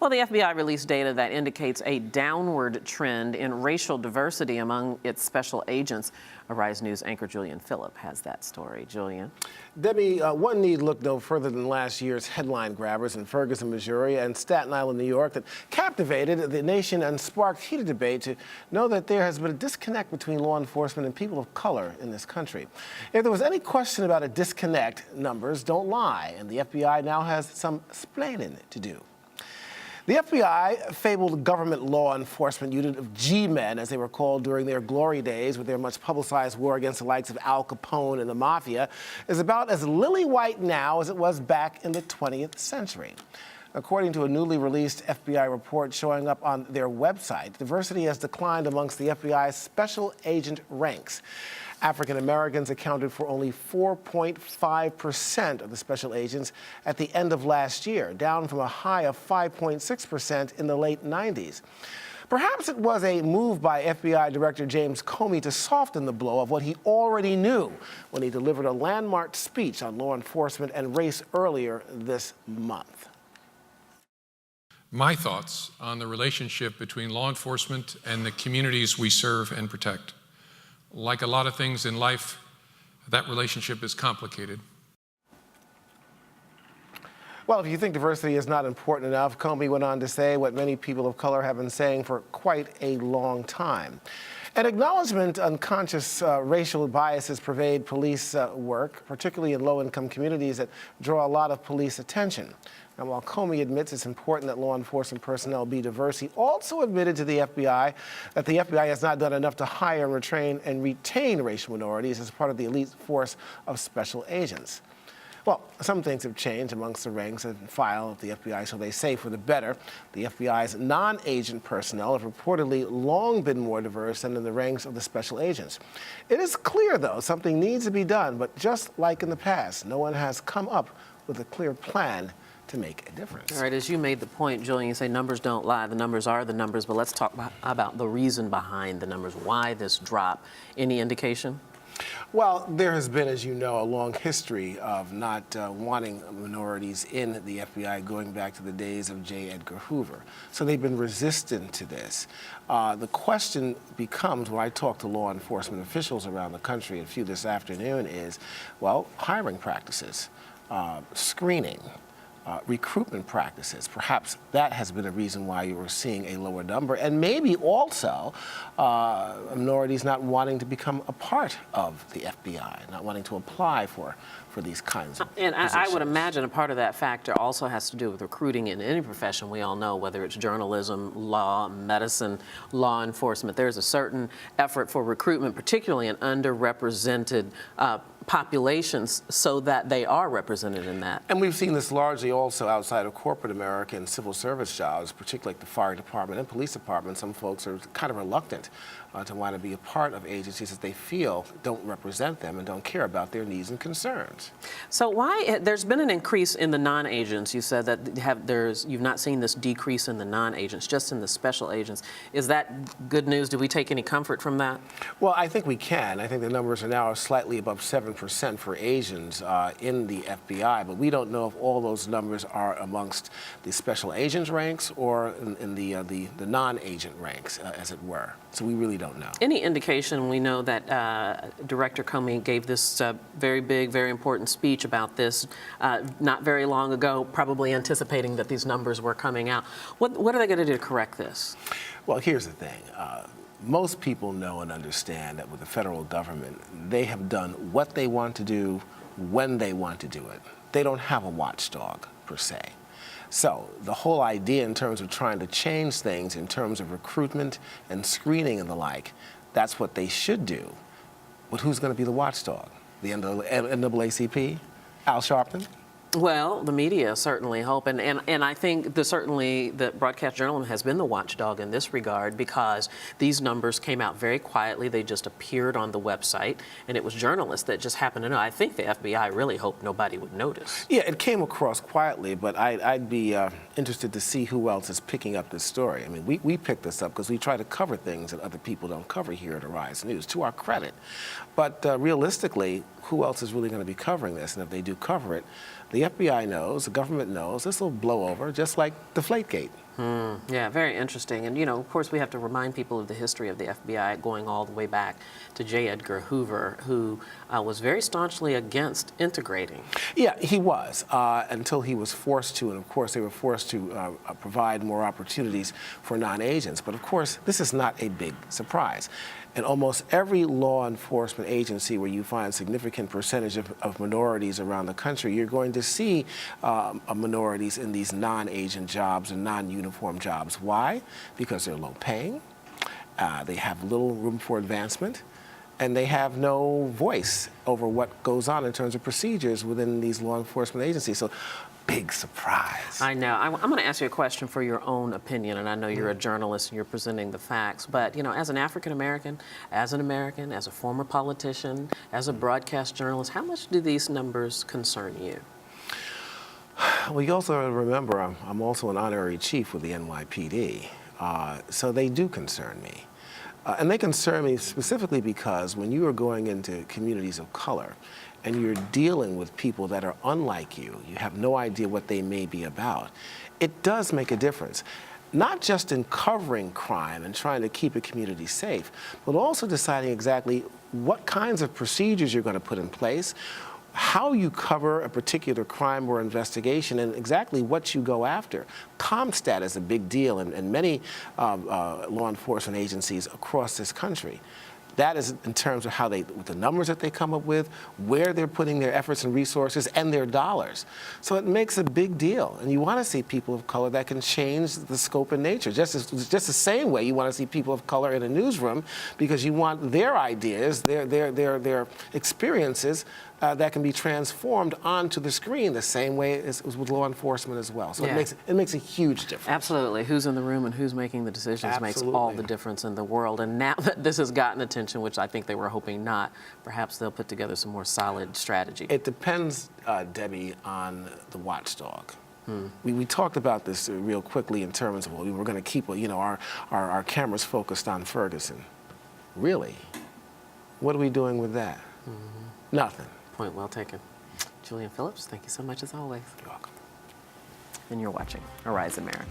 Well, the FBI released data that indicates a downward trend in racial diversity among its special agents. Arise News anchor Julian Phillips has that story. Julian. Debbie, one need look no further than last year's headline grabbers in Ferguson, Missouri and Staten Island, New York that captivated the nation and sparked heated debate to know that there has been a disconnect between law enforcement and people of color in this country. If there was any question about a disconnect, numbers don't lie, and the FBI now has some explaining to do. The FBI, fabled government law enforcement unit of G-men, as they were called during their glory days with their much publicized war against the likes of Al Capone and the Mafia, is about as lily-white now as it was back in the 20th century. According to a newly released FBI report showing up on their website, diversity has declined amongst the FBI's special agent ranks. African Americans accounted for only 4.5% of the special agents at the end of last year, down from a high of 5.6% in the late 90s. Perhaps it was a move by FBI Director James Comey to soften the blow of what he already knew when he delivered a landmark speech on law enforcement and race earlier this month. My thoughts on the relationship between law enforcement and the communities we serve and protect. Like a lot of things in life, that relationship is complicated. Well, if you think diversity is not important enough, Comey went on to say what many people of color have been saying for quite a long time. An acknowledgement unconscious racial biases pervade police work, particularly in low-income communities that draw a lot of police attention. And while Comey admits it's important that law enforcement personnel be diverse, he also admitted to the FBI that the FBI has not done enough to hire, retrain, and retain racial minorities as part of the elite force of special agents. Well, some things have changed amongst the ranks and file of the FBI, so they say for the better. The FBI's non-agent personnel have reportedly long been more diverse than in the ranks of the special agents. It is clear, though, something needs to be done, but just like in the past, no one has come up with a clear plan to make a difference. All right, as you made the point, Julian, you say numbers don't lie. The numbers are the numbers, but let's talk about the reason behind the numbers. Why this drop? Any indication? Well, there has been, as you know, a long history of not wanting minorities in the FBI going back to the days of J. Edgar Hoover. So they've been resistant to this. The question becomes, when I talk to law enforcement officials around the country, and a few this afternoon, is, well, hiring practices, screening, recruitment practices. Perhaps that has been a reason why you were seeing a lower number, and maybe also minorities not wanting to become a part of the FBI, not wanting to apply for these kinds of And positions. I would imagine a part of that factor also has to do with recruiting in any profession. We all know, whether it's journalism, law, medicine, law enforcement, there's a certain effort for recruitment, particularly in underrepresented populations, so that they are represented in that. And we've seen this largely also outside of corporate America and civil service jobs, particularly like the fire department and police department. Some folks are kind of reluctant to want to be a part of agencies that they feel don't represent them and don't care about their needs and concerns. So why, there's been an increase in the non-agents. You said that you've not seen this decrease in the non-agents, just in the special agents. Is that good news? Do we take any comfort from that? Well, I think we can. I think the numbers are now slightly above 7% for Asians in the FBI, but we don't know if all those numbers are amongst the special agents ranks or in the non-agent ranks, as it were. So we really don't know. Any indication? We know that Director Comey gave this very big, very important speech about this not very long ago, probably anticipating that these numbers were coming out. What are they going to do to correct this? Well, here's the thing. Most people know and understand that with the federal government, they have done what they want to do when they want to do it. They don't have a watchdog, per se. So the whole idea in terms of trying to change things in terms of recruitment and screening and the like, that's what they should do. But who's going to be the watchdog? The NAACP? Al Sharpton? Well, the media certainly hope, and I think certainly the broadcast journalism has been the watchdog in this regard, because these numbers came out very quietly. They just appeared on the website, and it was journalists that just happened to know. I think the FBI really hoped nobody would notice. Yeah, it came across quietly, but I'd be interested to see who else is picking up this story. I mean, we picked this up because we try to cover things that other people don't cover here at Arise News, to our credit. But realistically, who else is really going to be covering this? And if they do cover it, the FBI knows, the government knows, this will blow over, just like Deflategate. Yeah, very interesting. And, of course, we have to remind people of the history of the FBI going all the way back to J. Edgar Hoover, who was very staunchly against integrating. Yeah, he was, until he was forced to, and of course they were forced to provide more opportunities for non-agents. But of course, this is not a big surprise. In almost every law enforcement agency where you find a significant percentage of minorities around the country, you're going to see minorities in these non-agent jobs and non-uniform jobs. Why? Because they're low paying, they have little room for advancement, and they have no voice over what goes on in terms of procedures within these law enforcement agencies. So, big surprise. I know. I'm going to ask you a question for your own opinion, and I know you're a journalist and you're presenting the facts, but, as an African American, as an American, as a former politician, as a broadcast journalist, how much do these numbers concern you? Well, you also remember I'm also an honorary chief with the NYPD, so they do concern me. And they concern me specifically because when you are going into communities of color and you're dealing with people that are unlike you have no idea what they may be about, it does make a difference. Not just in covering crime and trying to keep a community safe, but also deciding exactly what kinds of procedures you're going to put in place, how you cover a particular crime or investigation, and exactly what you go after. CompStat is a big deal in many law enforcement agencies across this country. That is in terms of how with the numbers that they come up with, where they're putting their efforts and resources and their dollars. So it makes a big deal. And you want to see people of color that can change the scope and nature. Just the same way you want to see people of color in a newsroom, because you want their ideas, their experiences that can be transformed onto the screen the same way as with law enforcement as well. So Yeah. it makes a huge difference. Absolutely. Who's in the room and who's making the decisions makes all the difference in the world. And now that this has gotten attention, which I think they were hoping not, perhaps they'll put together some more solid strategy. It depends, Debbie, on the watchdog. We talked about this real quickly in terms of, well, we were going to keep our cameras focused on Ferguson. Really? What are we doing with that? Nothing. Point well taken. Julian Phillips, thank you so much as always. You're welcome. And you're watching Arise America.